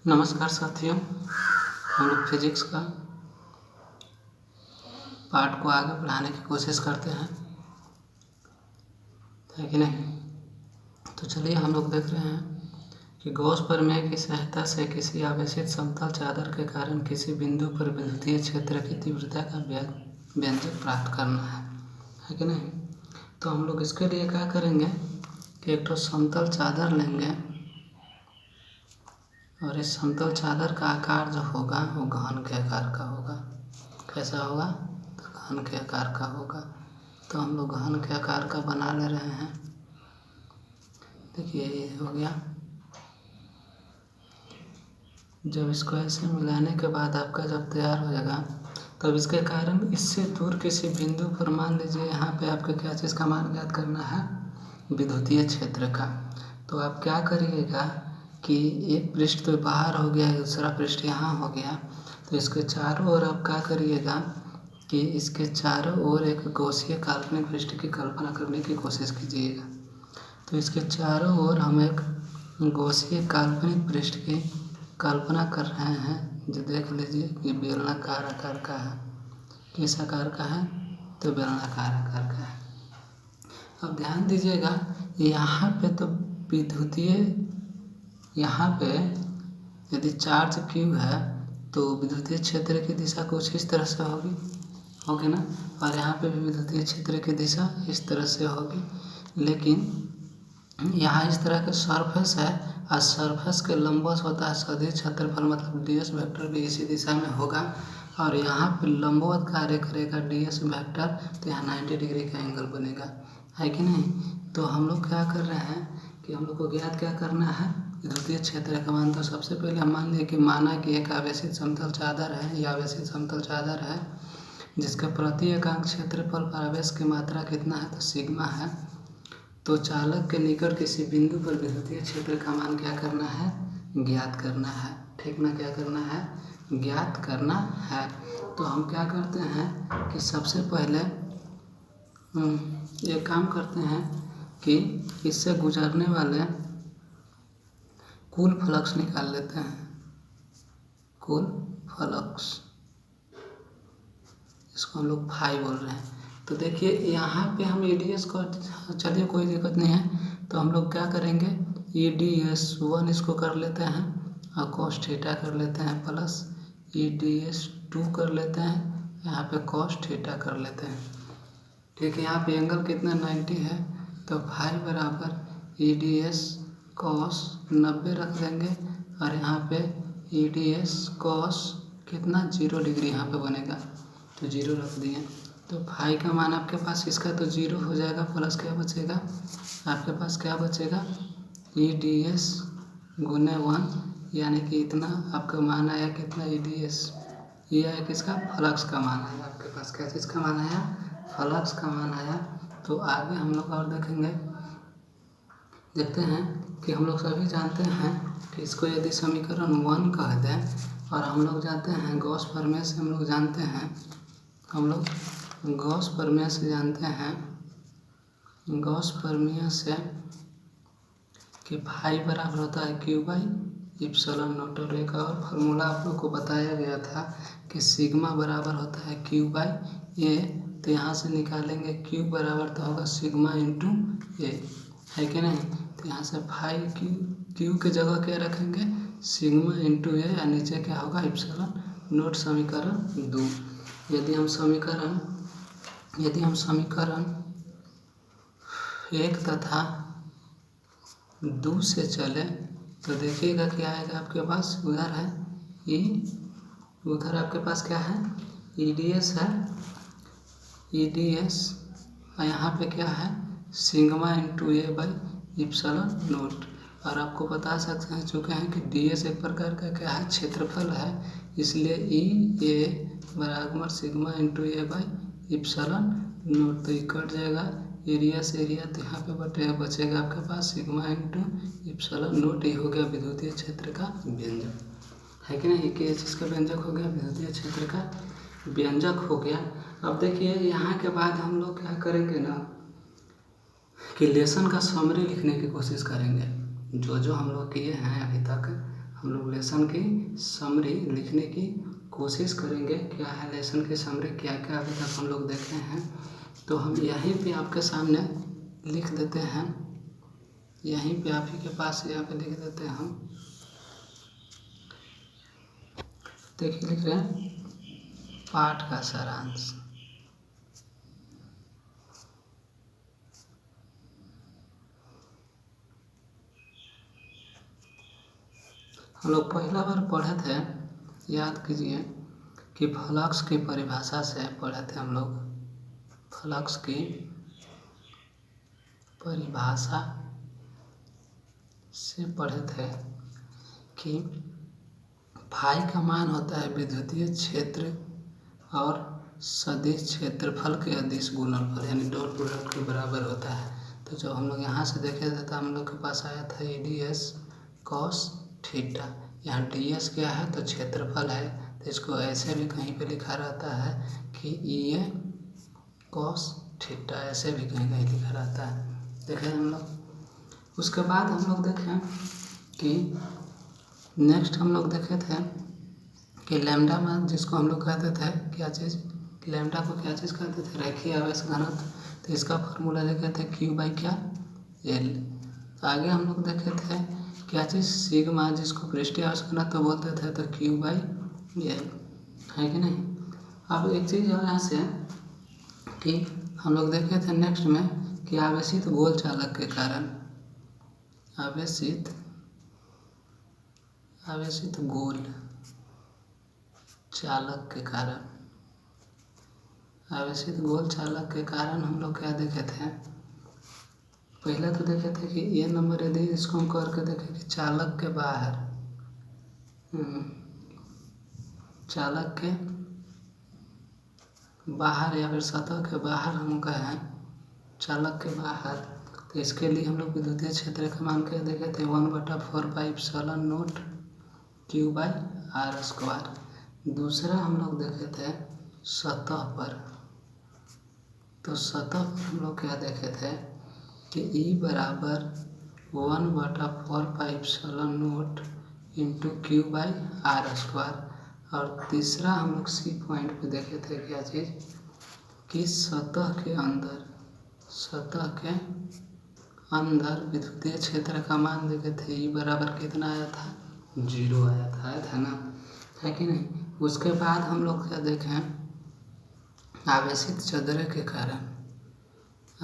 नमस्कार साथियों, हम लोग फिजिक्स का पार्ट को आगे बढ़ाने की कोशिश करते हैं, है कि नहीं। तो चलिए हम लोग देख रहे हैं कि गॉस प्रमेय की सहायता से किसी आवेशित समतल चादर के कारण किसी बिंदु पर विद्युतीय क्षेत्र की तीव्रता का व्यंजक प्राप्त करना है कि नहीं। तो हम लोग इसके लिए क्या करेंगे कि एक तो समतल चादर लेंगे और इस समतल चादर का आकार जो होगा वो घन के आकार का होगा। कैसा होगा? तो घन के आकार का होगा। तो हम लोग घन के आकार का बना ले रहे हैं। देखिए ये हो गया। जब इसको ऐसे मिलाने के बाद आपका जब तैयार हो जाएगा तब इसके कारण इससे दूर किसी बिंदु पर मान लीजिए यहाँ पे आपको क्या चीज़ का मान ज्ञात करना है, विद्युतीय क्षेत्र का। तो आप क्या करिएगा कि एक पृष्ठ तो बाहर हो गया, दूसरा पृष्ठ यहाँ हो गया, तो इसके चारों ओर आप क्या करिएगा कि इसके चारों ओर एक गॉसिय काल्पनिक पृष्ठ की कल्पना करने की कोशिश कीजिएगा। तो इसके चारों ओर हम एक गॉसिय काल्पनिक पृष्ठ की कल्पना कर रहे हैं, जो देख लीजिए कि बेलनाकार आकार का है। किस आकार का है? तो बेलनाकार आकार का है। अब ध्यान दीजिएगा यहाँ पे तो विद्युतीय, यहाँ पे यदि चार्ज Q है तो विद्युतीय क्षेत्र की दिशा कुछ इस तरह से होगी ना, और यहाँ पे भी विद्युतीय क्षेत्र की दिशा इस तरह से होगी। लेकिन यहाँ इस तरह का सरफेस है और सरफेस के लंबवत होता है सदिश क्षेत्रफल, मतलब ds वेक्टर भी इसी दिशा में होगा। और यहाँ पे लंबवत कार्य करेगा ds वेक्टर, तो यहाँ 90 डिग्री का एंगल बनेगा, है कि नहीं। तो हम लोग क्या कर रहे हैं कि हम लोग को ज्ञात क्या करना है, विद्युतीय क्षेत्र का मान। तो सबसे पहले हम मान लिए कि माना कि एक आवेशित समतल चादर है, यह आवेशित समतल चादर है जिसका प्रति एकांक क्षेत्रफल पर आवेश की मात्रा कितना है, तो सिग्मा है। तो चालक के निकट किसी बिंदु पर विद्युतीय क्षेत्र का मान क्या करना है, ज्ञात करना है। ठीक ना, क्या करना है, ज्ञात करना है। तो हम क्या करते हैं कि सबसे पहले एक काम करते हैं कि इससे गुजरने वाले कुल फ्लक्स निकाल लेते हैं। कुल फ्लक्स, इसको हम लोग फाई बोल रहे हैं। तो देखिए यहाँ पे हम EDS को, चलिए कोई दिक्कत नहीं है, तो हम लोग क्या करेंगे EDS1 इसको कर लेते हैं और cos थीटा कर लेते हैं, प्लस EDS2 कर लेते हैं, यहाँ पे cos थीटा कर लेते हैं। ठीक है, यहाँ पे एंगल कितना 90 है, तो फाई बराबर EDS cos 90 रख देंगे और यहाँ पे EDS cos कितना 0 डिग्री यहाँ पे बनेगा, तो 0 रख दिए। तो फाई का मान आपके पास इसका तो 0 हो जाएगा, प्लस क्या बचेगा आपके पास, क्या बचेगा EDS गुने 1, यानी कि इतना आपका मान आया कितना EDS, ये आया किसका, फ्लक्स का मान आया आपके पास। क्या चीज़ का मान आया, फ्लक्स का मान आया। तो आगे हम लोग और देखेंगे, देखते हैं कि हम लोग सभी जानते हैं कि इसको यदि समीकरण 1 कह दें और हम लोग जानते हैं गॉस प्रमेय से, हम लोग जानते हैं, हम लोग गॉस प्रमेय से जानते हैं, गॉस प्रमेय से कि फाई बराबर होता है Q बाई इप्सिलॉन नॉट। और एक और फार्मूला आप लोग को बताया गया था कि सिग्मा बराबर होता है Q बाई A। तो यहाँ से निकालेंगे Q बराबर तो होगा सिग्मा इंटू A, है कि नहीं। तो यहाँ से फाई Q के जगह क्या रखेंगे, सिग्मा इंटू A, और नीचे क्या होगा इप्सिलॉन नॉट। समीकरण 2। यदि हम समीकरण 1 तथा 2 से चले तो देखिएगा क्या आएगा आपके पास, उधर है उधर आपके पास क्या है EDS है, EDS, और यहाँ पे क्या है sigma into A by epsilon not. और आपको बता सकते हैं चुके हैं कि DS एक प्रकार का क्या है, क्षेत्रफल है, इसलिए EA बराबर sigma into A by epsilon not. तो ये कट जाएगा एरिया से एरिया, तो यहाँ पे बचेगा आपके पास सिग्मा इंटू इप्सिलॉन नॉट। ये हो गया विद्युतीय क्षेत्र का व्यंजक, है कि नहीं, कि चीज़ का व्यंजक हो गया, विद्युतीय क्षेत्र का व्यंजक हो गया। अब देखिए यहाँ के बाद हम लोग क्या करेंगे ना कि लेसन का समरी लिखने की कोशिश करेंगे, जो हम लोग किए हैं अभी तक हम लोग लेसन की समरी लिखने की कोशिश करेंगे। क्या है लेसन की समरी, क्या क्या अभी तक हम लोग देखे हैं, तो हम यहीं पे आपके सामने लिख देते हैं। यहीं पे आप ही के पास यहाँ पे लिख देते हैं हम। देखिए लिख रहे हैं पाठ का सारांश। हम लोग पहला बार पढ़े थे, याद कीजिए कि फ्लक्स की परिभाषा से पढ़े थे हम लोग। फ्लक्स की परिभाषा से पढ़े थे कि फाई का मान होता है विद्युतीय क्षेत्र और सदिश क्षेत्रफल के अदिश गुणनफल, यानी डॉट प्रोडक्ट के बराबर होता है। तो जब हम लोग यहाँ से देखे थे तो हम लोग के पास आया था EDS cos थीटा। यहाँ DS क्या है तो क्षेत्रफल है, तो इसको ऐसे भी कहीं पे लिखा रहता है कि EA cos थीटा, ऐसे भी कहीं कहीं लिखा रहता है। देखें हम लोग। उसके बाद हम लोग देखें कि नेक्स्ट हम लोग देखे थे कि लैम्डा मान, जिसको हम लोग कहते थे क्या चीज़, लैम्डा को क्या चीज़ कहते थे, रेखीय आवेश घनत्व। तो इसका फार्मूला देखे थे Q/L। आगे हम लोग देखे थे क्या चीज़, सिग्मा, जिसको पृष्ठीय आवेश घनत्व बोलते थे, तो Q/L है कि नहीं। अब एक चीज़ और यहाँ से कि हम लोग देखे थे नेक्स्ट में कि आवेशित गोल चालक के कारण, आवेशित गोल चालक के कारण, आवेशित गोल चालक के कारण हम लोग क्या देखे थे, पहले तो देखे थे कि ये नंबर यदि इसको हम करके देखें कि चालक के बाहर, चालक के बाहर या फिर सतह के बाहर हम कहें चालक के बाहर, तो इसके लिए हम लोग विद्युतीय क्षेत्र का मान के देखे थे 1/4πε0 Q/r²। दूसरा हम लोग देखे थे सतह पर, तो सतह पर हम लोग क्या देखे थे कि E बराबर 1/4πε0 Q/r²। और तीसरा हम लोग C पॉइंट पे देखे थे क्या चीज़ कि सतह के अंदर विद्युतीय क्षेत्र का मान देखे थे। E बराबर कितना आया था, 0 आया था ना, है कि नहीं। उसके बाद हम लोग क्या देखें, आवेशित चदरे के कारण,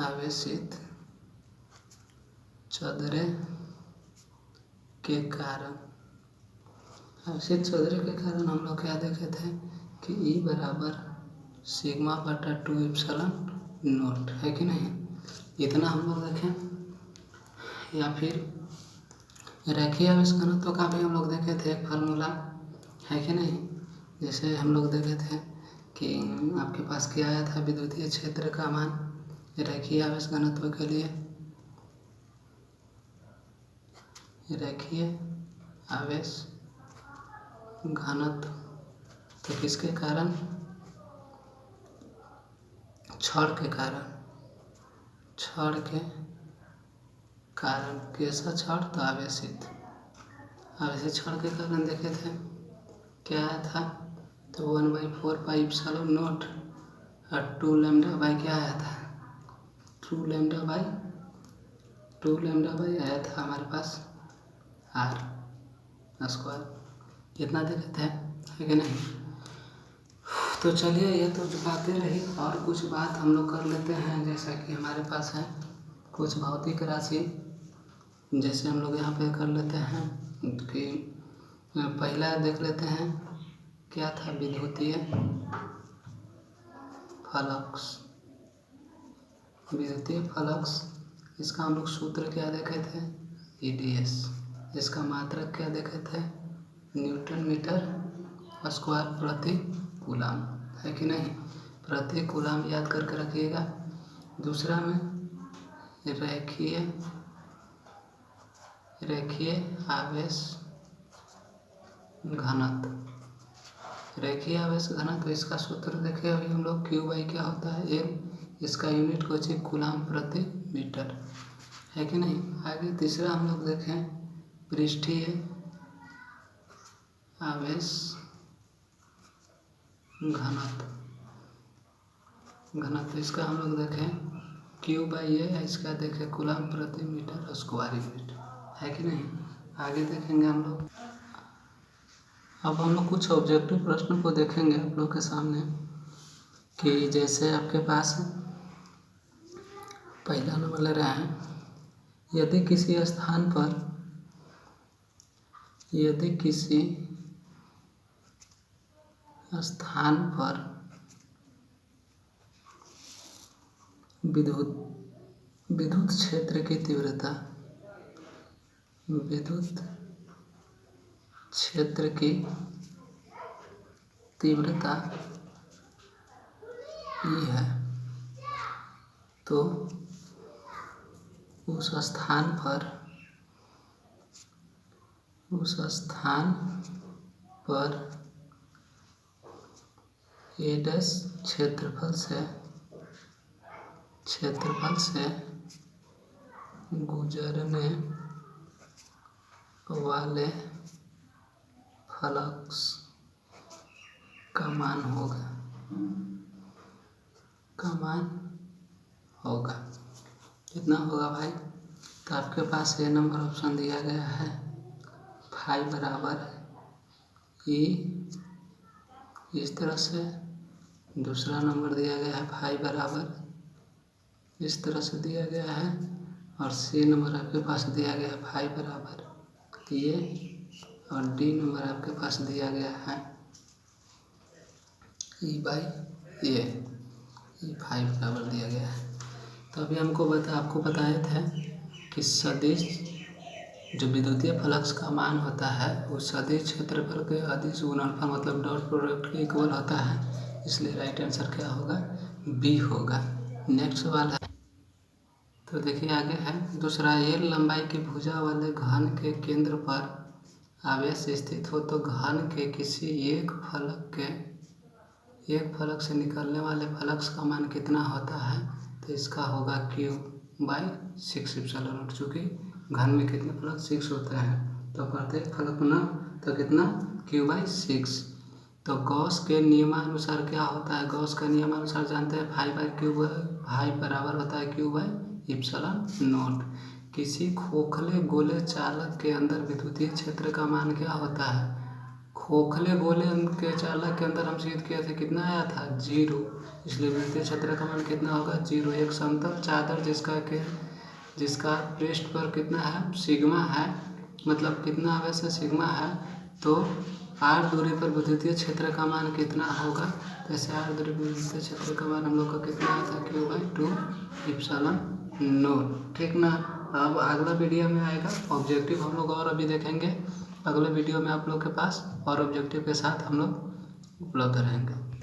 आवेशित चदरे के कारण हम लोग क्या देखे थे कि E बराबर σ/2ε0 है कि नहीं। इतना हम लोग देखें। या फिर रेखीय आवेश घनत्व का भी हम लोग देखे थे एक फार्मूला, है कि नहीं। जैसे हम लोग देखे थे कि आपके पास क्या आया था, विद्युतीय क्षेत्र का मान रेखीय आवेश घनत्व के लिए, रेखीय आवेश घनत्व तो किसके कारण, छड़ के कारण कैसा छड़, तो आवेशित छड़ के कारण देखे थे क्या आया था, तो 1/4πε0 और 2λ/, क्या आया था 2λ/, आया था हमारे पास r²। इतना देखे थे, है कि नहीं। तो चलिए ये तो बातें रही, और कुछ बात हम लोग कर लेते हैं। जैसा कि हमारे पास है कुछ भौतिक राशि, जैसे हम लोग यहाँ पे कर लेते हैं कि पहला देख लेते हैं क्या था, विद्युतीय फ्लक्स। इसका हम लोग सूत्र क्या देखे थे, EDS। इसका मात्रक क्या देखे थे, न्यूटन मीटर स्क्वायर प्रति कूलाम, है कि नहीं। प्रति कूलाम याद करके रखिएगा। दूसरा में रेखीय आवेश घनत्व, इसका सूत्र देखे अभी हम लोग, Q/ क्या होता है, L। इसका यूनिट को चाहिए कूलाम प्रति मीटर, है कि नहीं। आगे तीसरा हम लोग देखें पृष्ठीय आवेश घनत्व इसका हम लोग देखें Q/A है, इसका देखें कूलम प्रति मीटर स्क्वायर यूनिट है कि नहीं। आगे देखेंगे हम लोग। अब हम लोग कुछ ऑब्जेक्टिव प्रश्नों को देखेंगे आप लोग के सामने कि जैसे आपके पास पहला नंबर ले रहे हैं, यदि किसी स्थान पर विद्युत क्षेत्र की तीव्रता E है, तो उस स्थान पर A' क्षेत्रफल से गुजरने वाले फ्लक्स का मान होगा। कितना होगा भाई? तो आपके पास ये नंबर ऑप्शन दिया गया है, फाई बराबर E इस तरह से, दूसरा नंबर दिया गया है फाई बराबर इस तरह से दिया गया है, और C नंबर आपके पास दिया गया है फाई बराबर ये, और D नंबर आपके पास दिया गया है E/A, फाई बराबर दिया गया है। तो अभी आपको बताए थे कि सदिश जो विद्युतीय फ्लक्स का मान होता है वो सदिश क्षेत्रफल के अदिश गुणनफल मतलब डॉट प्रोडक्ट के इक्वल होता है, इसलिए राइट आंसर क्या होगा? बी होगा। नेक्स्ट सवाल है, तो देखिए आगे है दूसरा, L लंबाई की भुजा वाले घन के केंद्र पर आवेश स्थित हो तो घन के किसी एक फलक से निकलने वाले फ्लक्स का मान कितना होता है? तो इसका होगा Q/6ε0, चूँकि घन में कितने फलक 6 होते हैं, तो प्रत्येक फलक ना तो कितना Q/6। तो गॉस के नियमानुसार क्या होता है? गॉस के नियमानुसार जानते हैं फाई बराबर होता है Q/ε0। किसी खोखले गोले चालक के अंदर विद्युतीय क्षेत्र का मान क्या होता है? खोखले गोले के चालक के अंदर हम सिद्ध किए थे, कितना आया था? 0, इसलिए विद्युतीय क्षेत्र का मान कितना होगा? 0। एक समतल चादर जिसका पृष्ठ पर कितना है? सिग्मा है, मतलब कितना आवेश है? सिग्मा है, तो r दूरी पर विद्युतीय क्षेत्र का मान कितना होगा? जैसे r दूरी पर विद्युतीय क्षेत्र का मान हम लोग का कितना आया था? Q/2ε0, ठीक ना। अब अगला वीडियो में आएगा ऑब्जेक्टिव, हम लोग और अभी देखेंगे। अगले वीडियो में आप लोग के पास और ऑब्जेक्टिव के साथ हम लोग उपलब्ध रहेंगे।